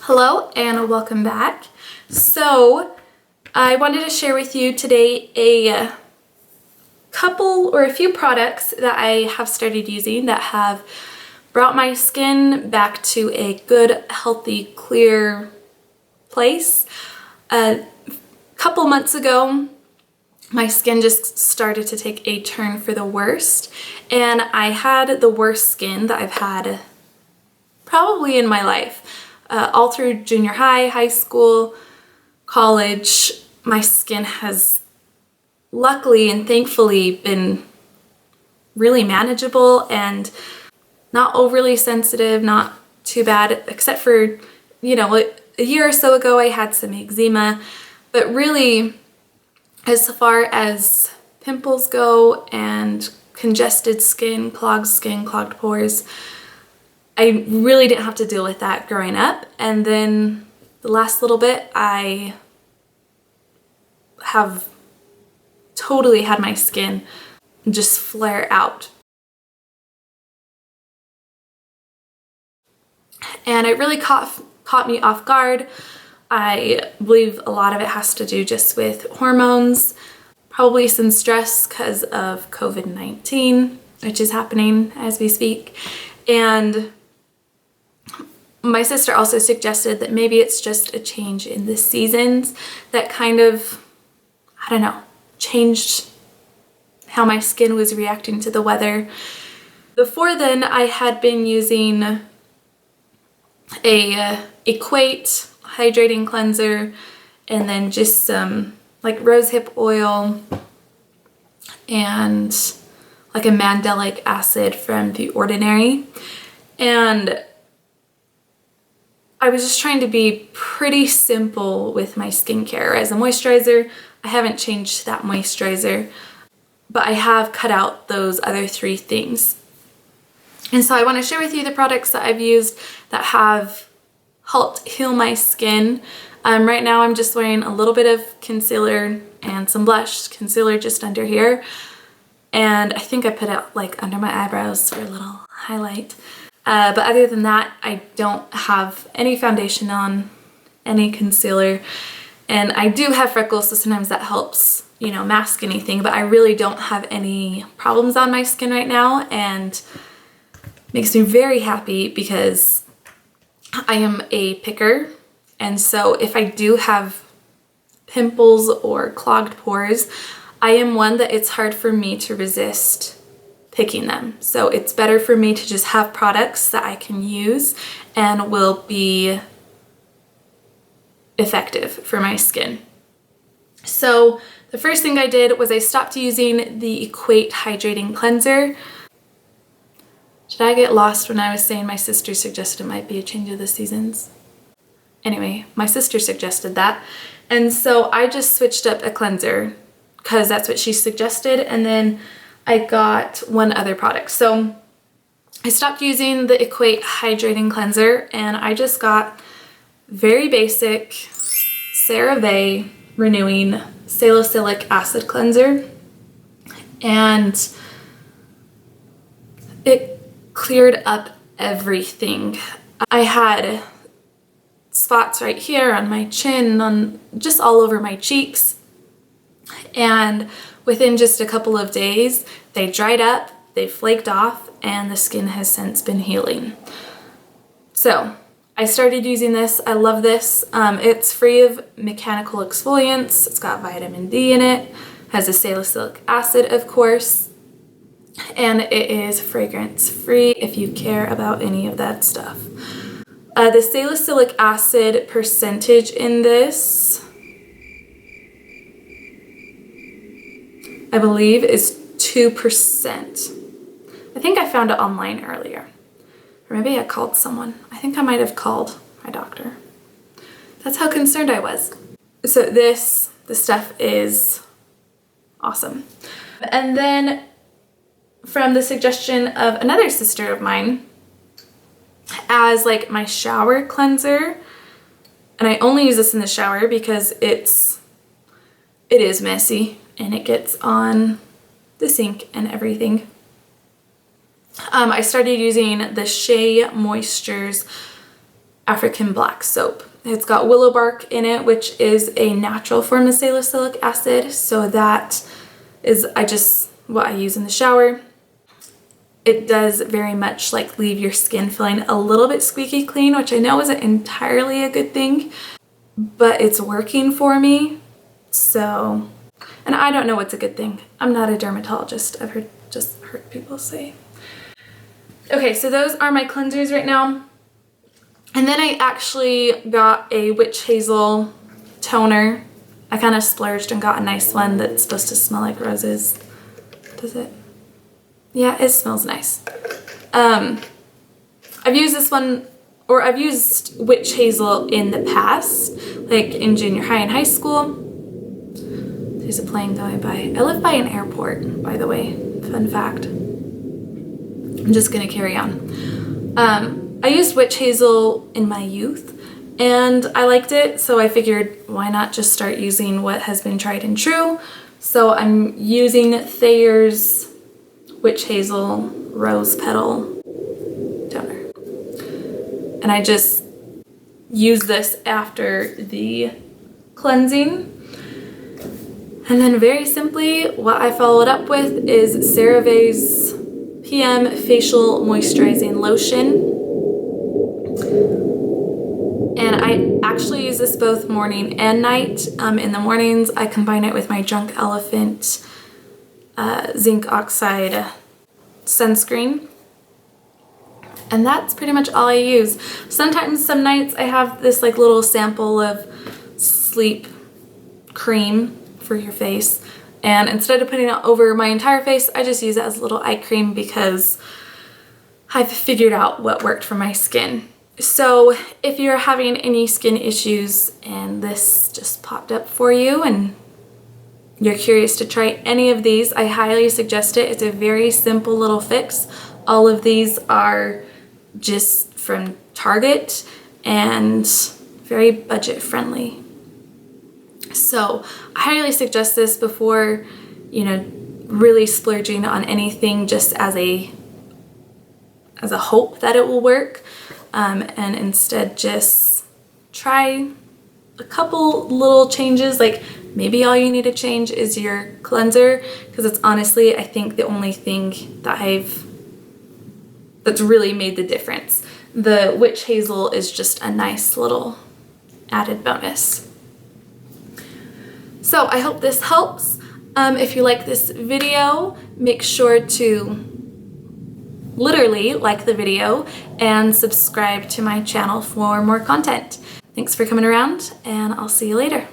Hello and welcome back. So I wanted to share with you today a couple or a few products that I have started using that have brought my skin back to a good, healthy, clear place. A couple months ago, my skin just started to take a turn for the worst, and I had the worst skin that I've had probably in my life. All through junior high, high school, college, my skin has luckily and thankfully been really manageable and not overly sensitive, not too bad, except for, a year or so ago I had some eczema. But really, as far as pimples go and congested skin, clogged pores, I really didn't have to deal with that growing up. And then the last little bit, I have totally had my skin just flare out. And it really caught me off guard. I believe a lot of it has to do just with hormones, probably some stress because of COVID-19, which is happening as we speak. And my sister also suggested that maybe it's just a change in the seasons that kind of, changed how my skin was reacting to the weather. Before then, I had been using a Equate hydrating cleanser and then just some like rosehip oil and like a mandelic acid from The Ordinary. And I was just trying to be pretty simple with my skincare. As a moisturizer, I haven't changed that moisturizer, but I have cut out those other three things. And so I want to share with you the products that I've used that have helped heal my skin. Right now I'm just wearing a little bit of concealer and some blush. Concealer just under here. And I think I put it like under my eyebrows for a little highlight. But other than that, I don't have any foundation on, any concealer. And I do have freckles, so sometimes that helps, mask anything. But I really don't have any problems on my skin right now, and makes me very happy because I am a picker. And so if I do have pimples or clogged pores, I am one that it's hard for me to resist picking them. So it's better for me to just have products that I can use and will be effective for my skin. So the first thing I did was I stopped using the Equate hydrating cleanser. Did I get lost when I was saying my sister suggested it might be a change of the seasons? Anyway, my sister suggested that. And so I just switched up a cleanser because that's what she suggested. And then I got one other product. So I stopped using the Equate hydrating cleanser and I just got very basic CeraVe renewing salicylic acid cleanser. And it cleared up everything. I had spots right here on my chin, on just all over my cheeks. And within just a couple of days, they dried up, they flaked off, and the skin has since been healing. So I started using this. I love this. It's free of mechanical exfoliants. It's got vitamin D in it, has a salicylic acid, of course, and it is fragrance free if you care about any of that stuff. The salicylic acid percentage in this, I believe, is 2%. I think I found it online earlier. Or maybe I called someone. I think I might have called my doctor. That's how concerned I was. So the stuff is awesome. And then from the suggestion of another sister of mine, as like my shower cleanser, and I only use this in the shower because it is messy and it gets on the sink and everything. I started using the Shea Moisture's African black soap. It's got willow bark in it, which is a natural form of salicylic acid. So that is what I use in the shower. It does very much like leave your skin feeling a little bit squeaky clean, which I know isn't entirely a good thing, but it's working for me. So, and I don't know what's a good thing. I'm not a dermatologist. I've just heard people say. Okay, so those are my cleansers right now. And then I actually got a witch hazel toner. I kind of splurged and got a nice one that's supposed to smell like roses. Does it? Yeah, it smells nice. I've used this one, or I've used witch hazel in the past, like in junior high and high school. There's a plane going by. I live by an airport, by the way. Fun fact. I'm just gonna carry on. I used witch hazel in my youth and I liked it, so I figured why not just start using what has been tried and true. So I'm using Thayer's witch hazel rose petal toner. And I just use this after the cleansing. And then very simply, what I followed up with is CeraVe's PM Facial Moisturizing Lotion. And I actually use this both morning and night. In the mornings, I combine it with my Drunk Elephant zinc oxide sunscreen. And that's pretty much all I use. Sometimes, some nights, I have this like little sample of sleep cream for your face. And instead of putting it over my entire face, I just use it as a little eye cream because I've figured out what worked for my skin. So if you're having any skin issues and this just popped up for you and you're curious to try any of these, I highly suggest it. It's a very simple little fix. All of these are just from Target and very budget friendly. So I highly suggest this before, really splurging on anything just as a hope that it will work. And instead just try a couple little changes. Like maybe all you need to change is your cleanser, because it's honestly, I think, the only thing that's really made the difference. The witch hazel is just a nice little added bonus. So I hope this helps. If you like this video, make sure to literally like the video and subscribe to my channel for more content. Thanks for coming around, and I'll see you later.